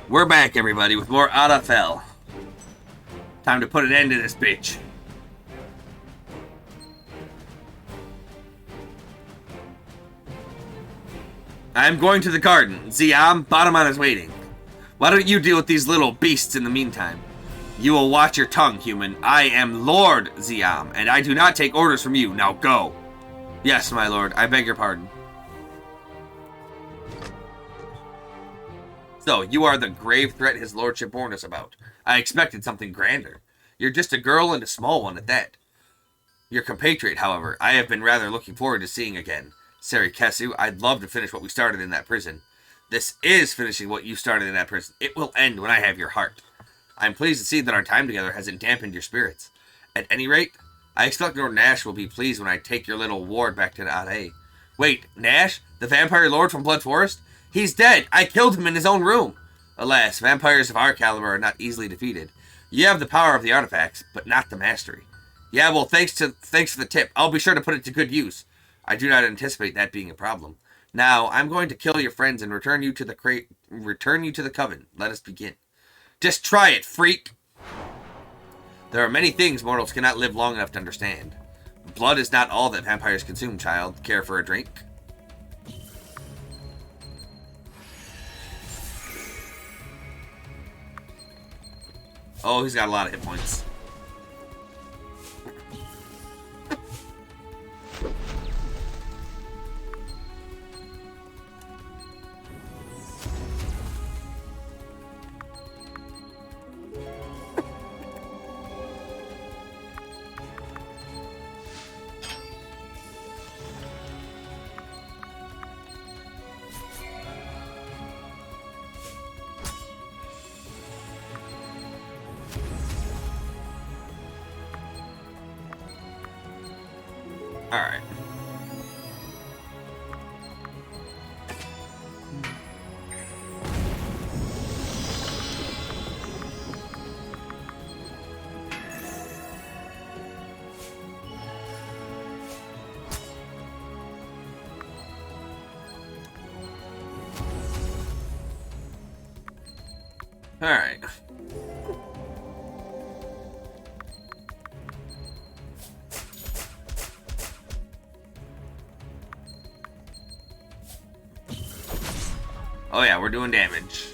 We're back, everybody, with more Arafel. Time to put an end to this bitch. I'm going to the garden. Ziam, Bataman is waiting. Why don't you deal with these little beasts in the meantime? You will watch your tongue, human. I am Lord Ziam, and I do not take orders from you. Now go. Yes, my lord. I beg your pardon. So, you are the grave threat his lordship warned us about. I expected something grander. You're just a girl and a small one at that. Your compatriot, however, I have been rather looking forward to seeing again. Sari Kesu, I'd love to finish what we started in that prison. This is finishing what you started in that prison. It will end when I have your heart. I'm pleased to see that our time together hasn't dampened your spirits. At any rate, I expect Lord Nash will be pleased when I take your little ward back to Are. Wait, Nash? The vampire lord from Blood Forest? He's dead! I killed him in his own room! Alas, vampires of our caliber are not easily defeated. You have the power of the artifacts, but not the mastery. Yeah, well, thanks for the tip. I'll be sure to put it to good use. I do not anticipate that being a problem. Now, I'm going to kill your friends and return you to the coven. Let us begin. Just try it, freak! There are many things mortals cannot live long enough to understand. Blood is not all that vampires consume, child. Care for a drink? Oh, he's got a lot of hit points. Alright. Alright. Oh yeah, we're doing damage.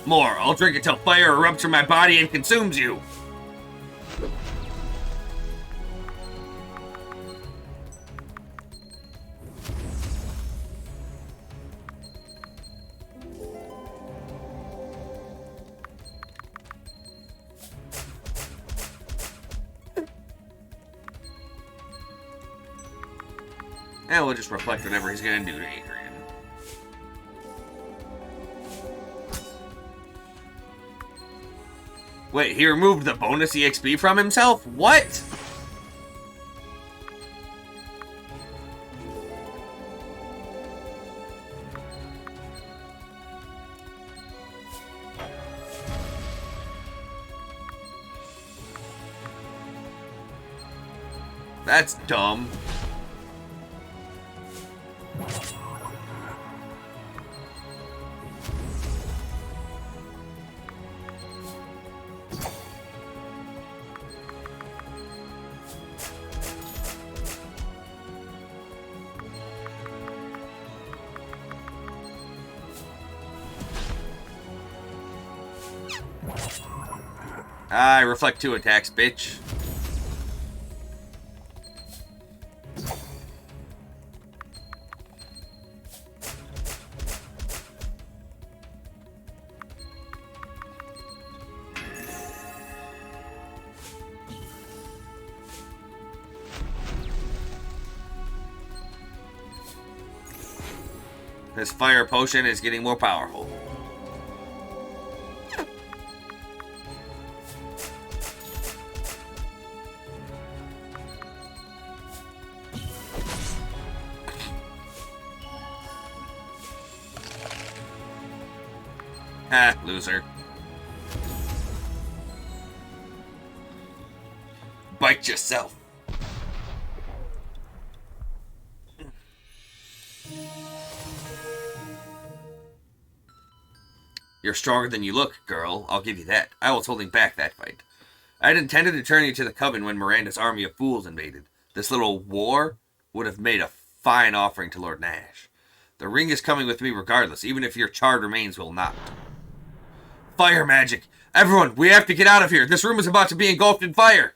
More. I'll drink until fire erupts from my body and consumes you. And we'll just reflect whatever he's gonna do to Adrian. Wait, he removed the bonus EXP from himself? What? That's dumb. I reflect 2 attacks, bitch. This fire potion is getting more powerful. Ha, loser. Bite yourself. You're stronger than you look, girl. I'll give you that. I was holding back that fight. I had intended to turn you to the Coven when Miranda's army of fools invaded. This little war would have made a fine offering to Lord Nash. The ring is coming with me regardless, even if your charred remains will not. Fire magic! Everyone, we have to get out of here! This room is about to be engulfed in fire!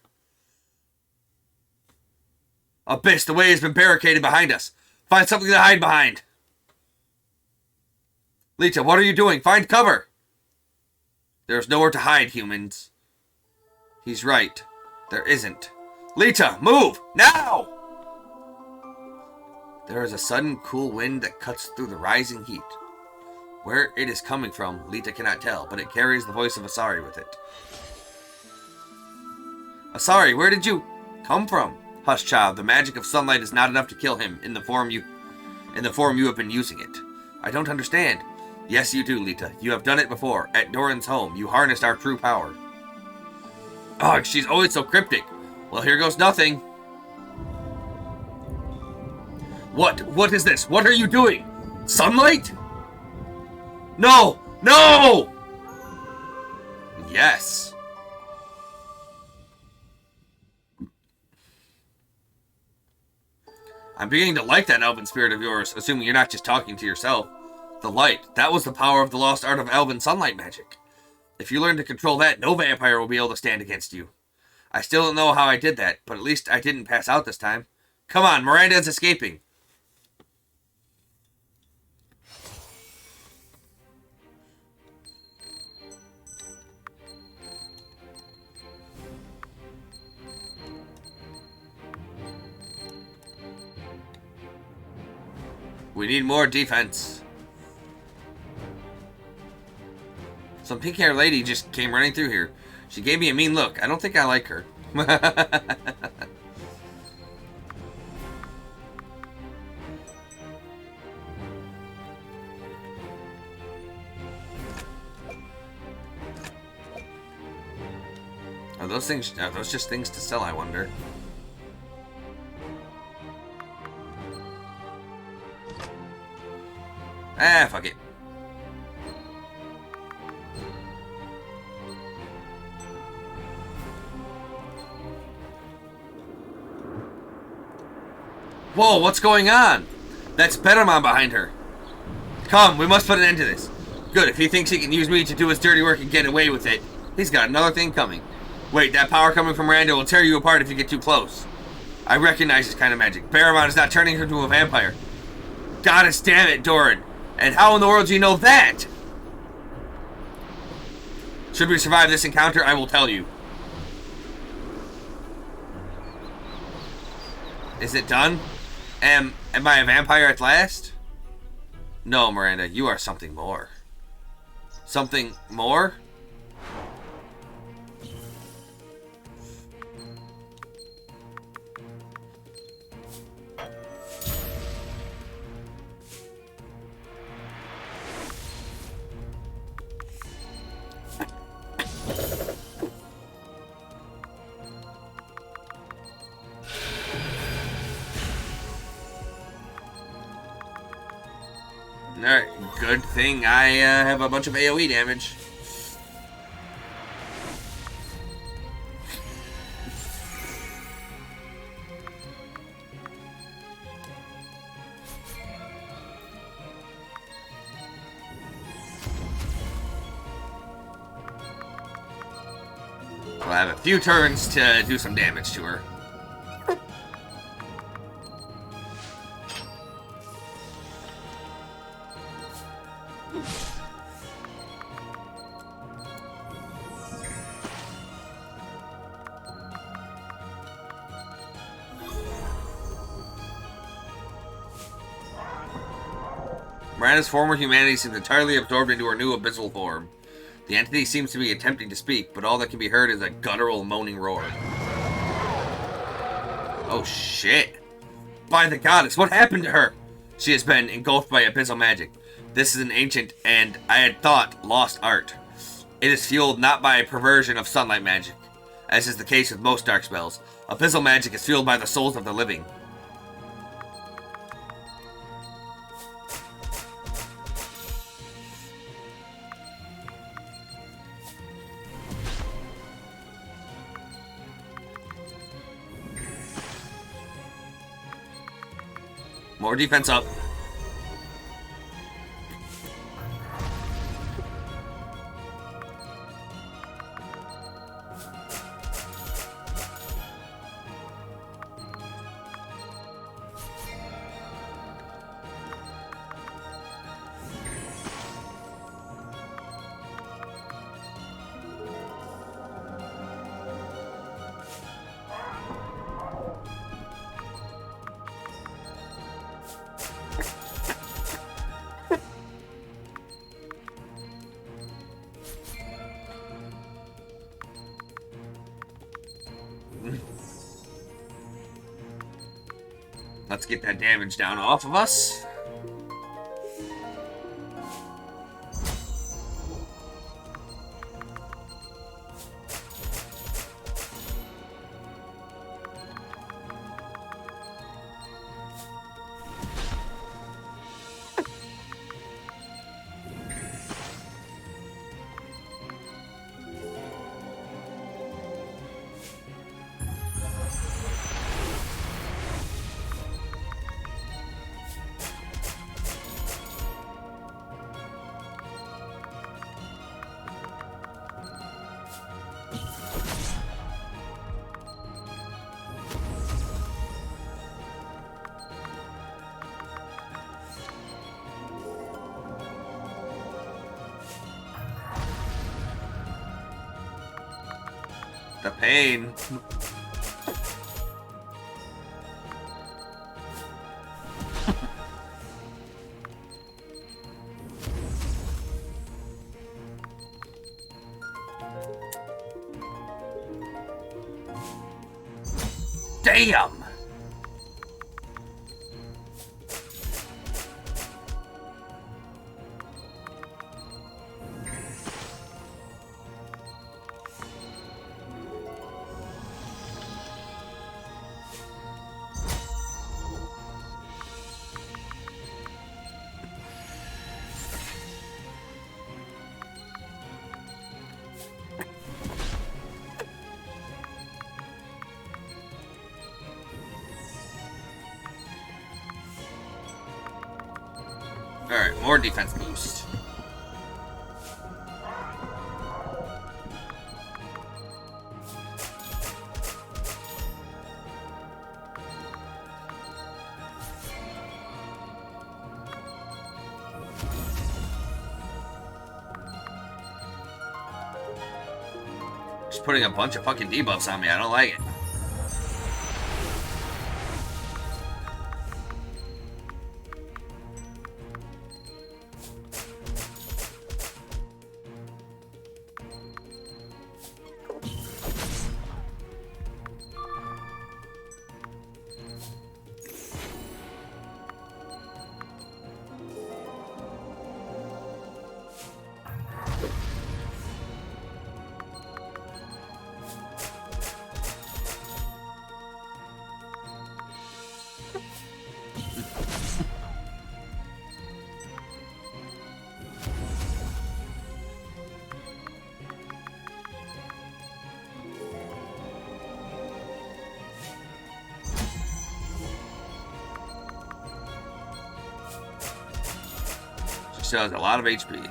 Abyss, the way has been barricaded behind us. Find something to hide behind. Lita, what are you doing? Find cover! There's nowhere to hide, humans. He's right. There isn't. Lita, move! Now! There is a sudden cool wind that cuts through the rising heat. Where it is coming from, Lita cannot tell, but it carries the voice of Asari with it. Asari, where did you come from? Hush, child. The magic of sunlight is not enough to kill him in the form you have been using it. I don't understand. Yes, you do, Lita. You have done it before. At Doran's home, you harnessed our true power. Oh, she's always so cryptic. Well, here goes nothing. What? What is this? What are you doing? Sunlight? No! No! Yes. I'm beginning to like that elven spirit of yours, assuming you're not just talking to yourself. The light, that was the power of the lost art of elven sunlight magic. If you learn to control that, no vampire will be able to stand against you. I still don't know how I did that, but at least I didn't pass out this time. Come on, Miranda's escaping. We need more defense. Some pink-haired lady just came running through here. She gave me a mean look. I don't think I like her. Are those just things to sell, I wonder? Ah, fuck it. Whoa, what's going on? That's Betamon behind her. Come, we must put an end to this. Good, if he thinks he can use me to do his dirty work and get away with it, he's got another thing coming. Wait, that power coming from Miranda will tear you apart if you get too close. I recognize this kind of magic. Betamon is not turning her into a vampire. Goddess damn it, Doran. And how in the world do you know that? Should we survive this encounter, I will tell you. Is it done? Am I a vampire at last? No, Miranda, you are something more. Something more? Alright, good thing I have a bunch of AoE damage. I'll have a few turns to do some damage to her. Miranda's former humanity seems entirely absorbed into her new abyssal form. The entity seems to be attempting to speak, but all that can be heard is a guttural moaning roar. Oh shit. By the goddess, what happened to her? She has been engulfed by abyssal magic. This is an ancient and, I had thought, lost art. It is fueled not by a perversion of sunlight magic, as is the case with most dark spells. Abyssal magic is fueled by the souls of the living. More defense up. Let's get that damage down off of us. The pain. Damn. Alright, more defense boost. Just putting a bunch of fucking debuffs on me, I don't like it. Still has a lot of HP.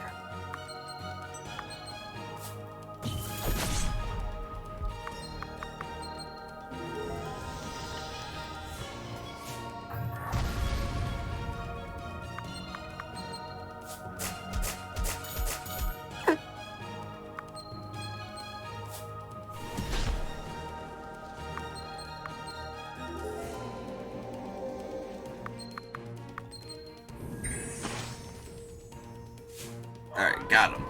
Got him.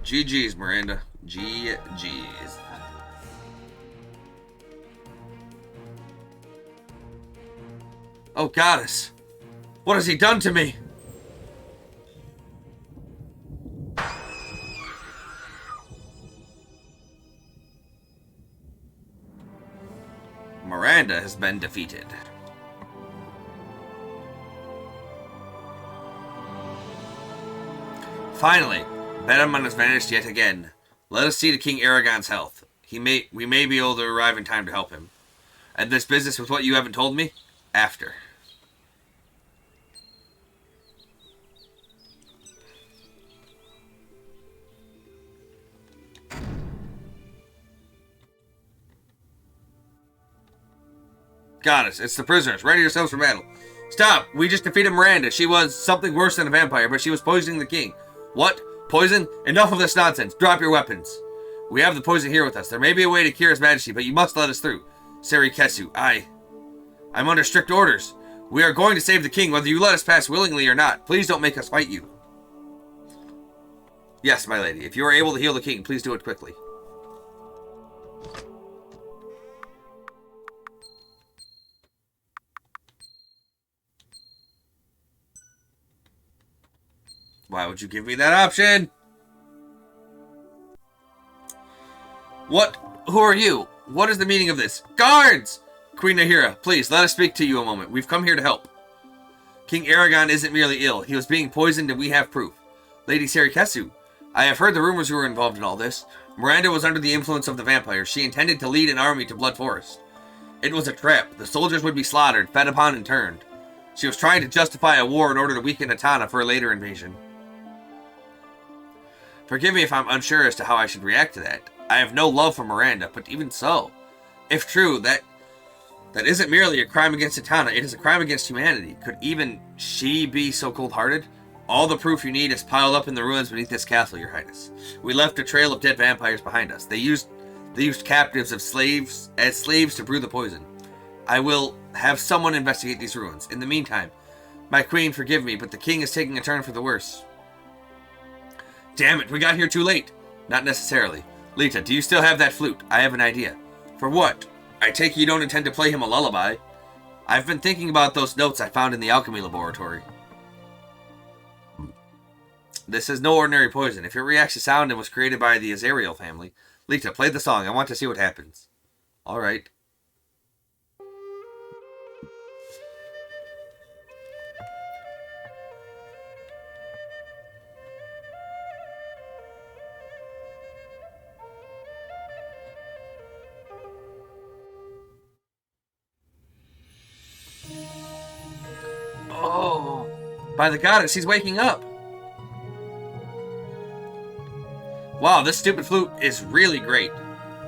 GG's, Miranda. GG's. Oh, goddess. What has he done to me? Miranda has been defeated. Finally, Betamon has vanished yet again. Let us see to King Aragon's health. We may be able to arrive in time to help him. And this business with what you haven't told me? After. Goddess, it's the prisoners. Ready yourselves for battle. Stop! We just defeated Miranda. She was something worse than a vampire, but she was poisoning the king. What? Poison? Enough of this nonsense. Drop your weapons. We have the poison here with us. There may be a way to cure his majesty, but you must let us through. Seri Kesu, I'm under strict orders. We are going to save the king, whether you let us pass willingly or not. Please don't make us fight you. Yes, my lady. If you are able to heal the king, please do it quickly. Why would you give me that option? What? Who are you? What is the meaning of this? Guards! Queen Nahira, please, let us speak to you a moment. We've come here to help. King Aragon isn't merely ill. He was being poisoned and we have proof. Lady Seri Kesu, I have heard the rumors you were involved in all this. Miranda was under the influence of the vampires. She intended to lead an army to Blood Forest. It was a trap. The soldiers would be slaughtered, fed upon, and turned. She was trying to justify a war in order to weaken Atana for a later invasion. Forgive me if I'm unsure as to how I should react to that. I have no love for Miranda, but even so, if true, that isn't merely a crime against Atana, it is a crime against humanity. Could even she be so cold-hearted? All the proof you need is piled up in the ruins beneath this castle, Your Highness. We left a trail of dead vampires behind us. They used captives as slaves to brew the poison. I will have someone investigate these ruins. In the meantime, my queen, forgive me, but the king is taking a turn for the worse. Damn it, we got here too late. Not necessarily. Lita, do you still have that flute? I have an idea. For what? I take you don't intend to play him a lullaby. I've been thinking about those notes I found in the alchemy laboratory. This is no ordinary poison. If it reacts to sound and was created by the Azariel family. Lita, play the song. I want to see what happens. Alright. Oh, by the goddess, he's waking up. Wow, this stupid flute is really great.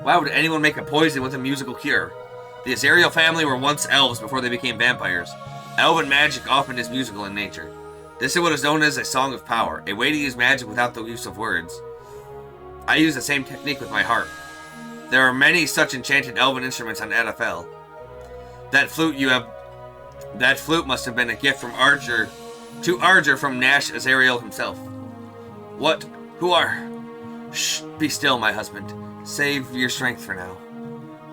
Why would anyone make a poison with a musical cure? The Azariel family were once elves before they became vampires. Elven magic often is musical in nature. This is what is known as a song of power, a way to use magic without the use of words. I use the same technique with my harp. There are many such enchanted elven instruments on Edafel. That flute must have been a gift from Arger from Nash Azariel himself. What? Who are? Shh, be still, my husband. Save your strength for now.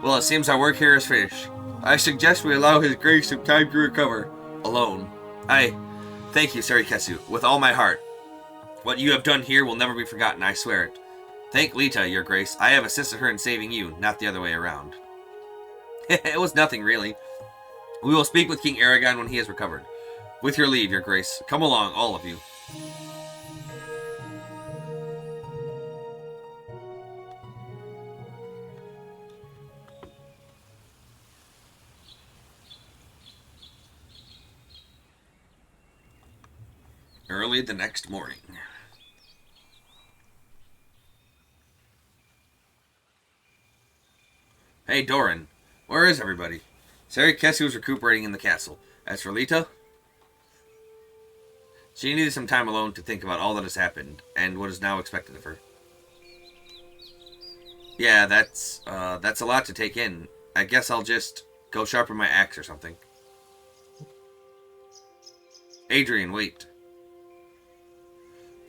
Well, it seems our work here is finished. I suggest we allow his grace some time to recover. Alone. Thank you, Seri Kesu, with all my heart. What you have done here will never be forgotten, I swear it. Thank Lita, your grace. I have assisted her in saving you, not the other way around. It was nothing, really. We will speak with King Aragon when he has recovered. With your leave, your grace. Come along, all of you. Early the next morning. Hey, Doran. Where is everybody? Seri Kesu was recuperating in the castle. As for Lita, she needed some time alone to think about all that has happened, and what is now expected of her. Yeah, that's a lot to take in. I guess I'll just go sharpen my axe or something. Adrian, wait.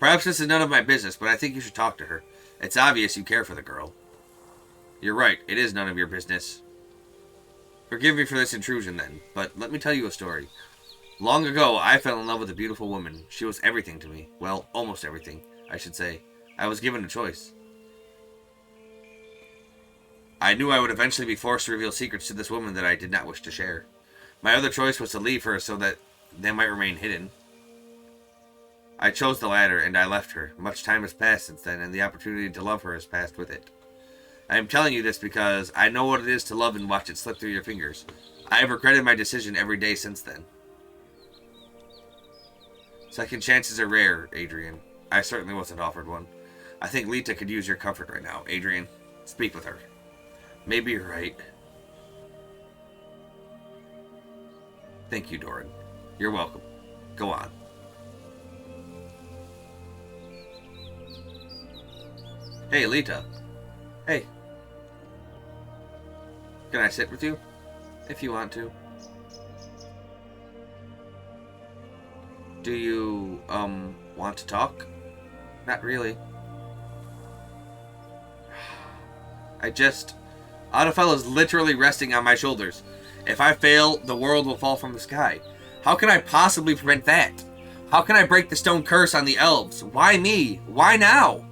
Perhaps this is none of my business, but I think you should talk to her. It's obvious you care for the girl. You're right, it is none of your business. Forgive me for this intrusion then, but let me tell you a story. Long ago, I fell in love with a beautiful woman. She was everything to me. Well, almost everything, I should say. I was given a choice. I knew I would eventually be forced to reveal secrets to this woman that I did not wish to share. My other choice was to leave her so that they might remain hidden. I chose the latter, and I left her. Much time has passed since then, and the opportunity to love her has passed with it. I am telling you this because I know what it is to love and watch it slip through your fingers. I have regretted my decision every day since then. Second chances are rare, Adrian. I certainly wasn't offered one. I think Lita could use your comfort right now. Adrian, speak with her. Maybe you're right. Thank you, Doran. You're welcome. Go on. Hey, Lita. Hey. Can I sit with you? If you want to. Do you, want to talk? Not really. Audifel is literally resting on my shoulders. If I fail, the world will fall from the sky. How can I possibly prevent that? How can I break the stone curse on the elves? Why me? Why now?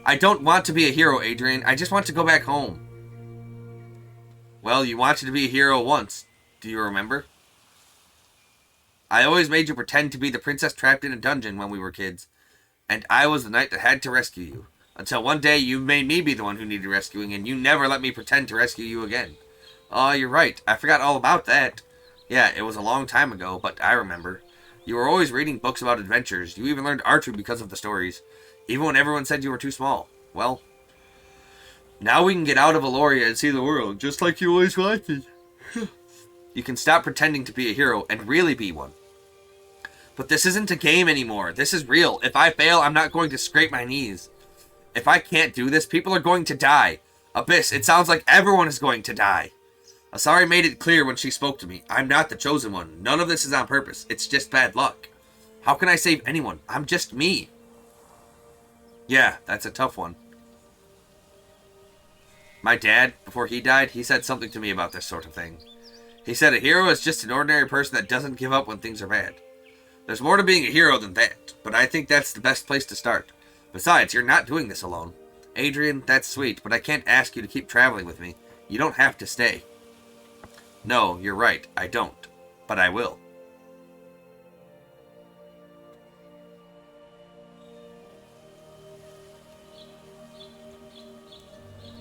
I don't want to be a hero, Adrian. I just want to go back home. Well, you wanted to be a hero once. Do you remember? I always made you pretend to be the princess trapped in a dungeon when we were kids. And I was the knight that had to rescue you. Until one day you made me be the one who needed rescuing, and you never let me pretend to rescue you again. Oh, you're right. I forgot all about that. Yeah, it was a long time ago, but I remember. You were always reading books about adventures. You even learned archery because of the stories. Even when everyone said you were too small. Well, now we can get out of Aloria and see the world, just like you always wanted. You can stop pretending to be a hero and really be one. But this isn't a game anymore. This is real. If I fail, I'm not going to scrape my knees. If I can't do this, people are going to die. Abyss, it sounds like everyone is going to die. Asari made it clear when she spoke to me. I'm not the chosen one. None of this is on purpose. It's just bad luck. How can I save anyone? I'm just me. Yeah, that's a tough one. My dad, before he died, he said something to me about this sort of thing. He said a hero is just an ordinary person that doesn't give up when things are bad. There's more to being a hero than that, but I think that's the best place to start. Besides, you're not doing this alone. Adrian, that's sweet, but I can't ask you to keep traveling with me. You don't have to stay. No, you're right, I don't. But I will.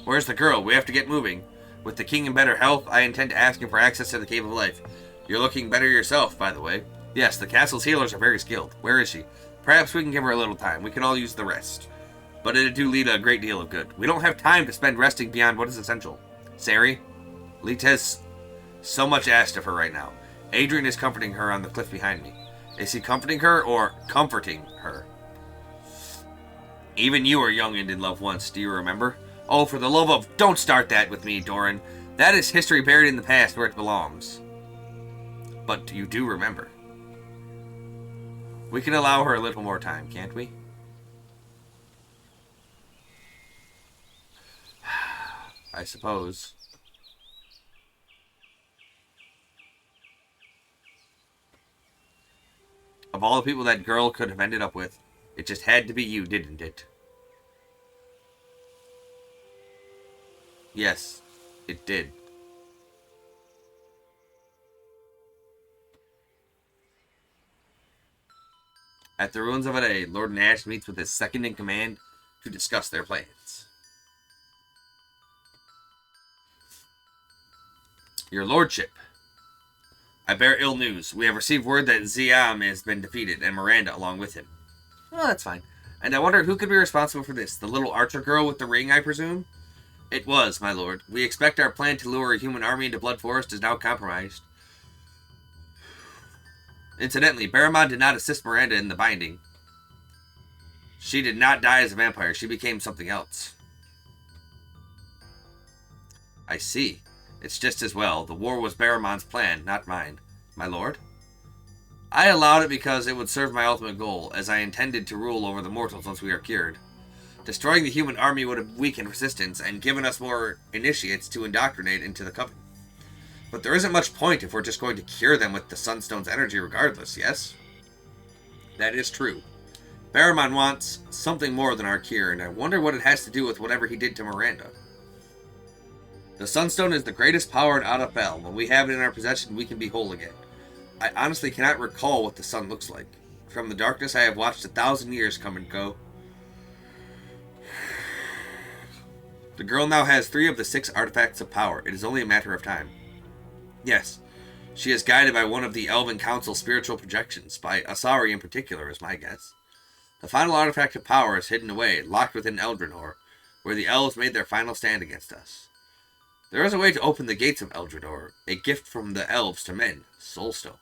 Where's the girl? We have to get moving. With the king in better health, I intend to ask him for access to the Cave of Life. You're looking better yourself, by the way. Yes, the castle's healers are very skilled. Where is she? Perhaps we can give her a little time. We can all use the rest. But it'd do Lita a great deal of good. We don't have time to spend resting beyond what is essential. Sari, Lita's so much asked of her right now. Adrian is comforting her on the cliff behind me. Is he comforting her or comforting her? Even you were young and in love once, do you remember? Oh, for the love of... Don't start that with me, Doran. That is history buried in the past where it belongs. But you do remember. We can allow her a little more time, can't we? I suppose. Of all the people that girl could have ended up with, it just had to be you, didn't it? Yes, it did. At the ruins of Ade, Lord Nash meets with his second-in-command to discuss their plans. Your lordship, I bear ill news. We have received word that Ziam has been defeated, and Miranda along with him. Oh, that's fine. And I wonder who could be responsible for this? The little archer girl with the ring, I presume? It was, my lord. We expect our plan to lure a human army into Blood Forest is now compromised. Incidentally, Barramon did not assist Miranda in the binding. She did not die as a vampire. She became something else. I see. It's just as well. The war was Barramon's plan, not mine. My lord? I allowed it because it would serve my ultimate goal, as I intended to rule over the mortals once we are cured. Destroying the human army would have weakened resistance and given us more initiates to indoctrinate into the Coven. But there isn't much point if we're just going to cure them with the Sunstone's energy regardless, yes? That is true. Barramon wants something more than our cure, and I wonder what it has to do with whatever he did to Miranda. The Sunstone is the greatest power in Adapel. When we have it in our possession, we can be whole again. I honestly cannot recall what the sun looks like. From the darkness, I have watched 1,000 years come and go. The girl now has 3 of the 6 artifacts of power. It is only a matter of time. Yes, she is guided by one of the Elven Council's spiritual projections, by Asari in particular, is my guess. The final artifact of power is hidden away, locked within Eldrinor, where the elves made their final stand against us. There is a way to open the gates of Eldrinor, a gift from the elves to men, soul stones.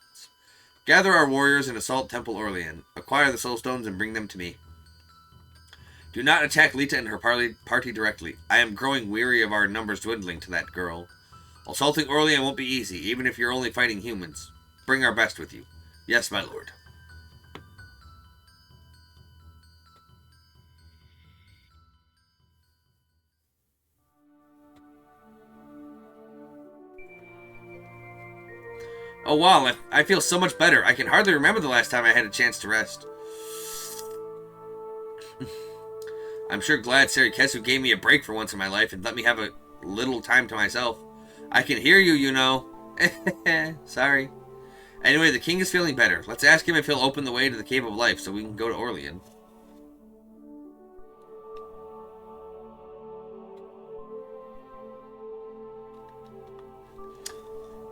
Gather our warriors and assault Temple Orlean, acquire the soul stones and bring them to me. Do not attack Lita and her party directly. I am growing weary of our numbers dwindling to that girl. Assaulting Orlean won't be easy, even if you're only fighting humans. Bring our best with you. Yes, my lord. Oh wow, I feel so much better. I can hardly remember the last time I had a chance to rest. I'm sure glad Serikesu gave me a break for once in my life and let me have a little time to myself. I can hear you, you know. Sorry. Anyway, the king is feeling better. Let's ask him if he'll open the way to the Cave of Life so we can go to Orlean.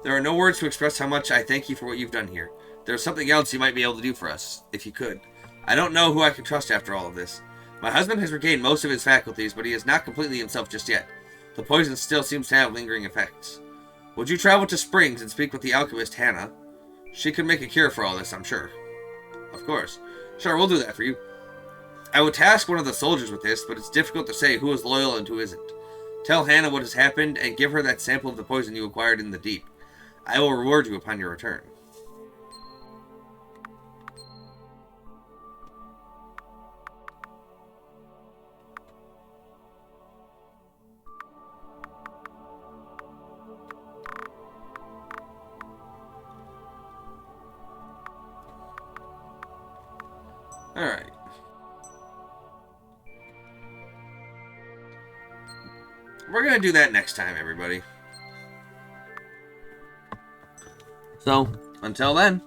There are no words to express how much I thank you for what you've done here. There's something else you might be able to do for us, if you could. I don't know who I can trust after all of this. My husband has regained most of his faculties, but he is not completely himself just yet. The poison still seems to have lingering effects. Would you travel to Springs and speak with the alchemist Hannah? She could make a cure for all this, I'm sure. Of course. Sure, we'll do that for you. I would task one of the soldiers with this, but it's difficult to say who is loyal and who isn't. Tell Hannah what has happened and give her that sample of the poison you acquired in the deep. I will reward you upon your return. Alright. We're going to do that next time, everybody. So, until then.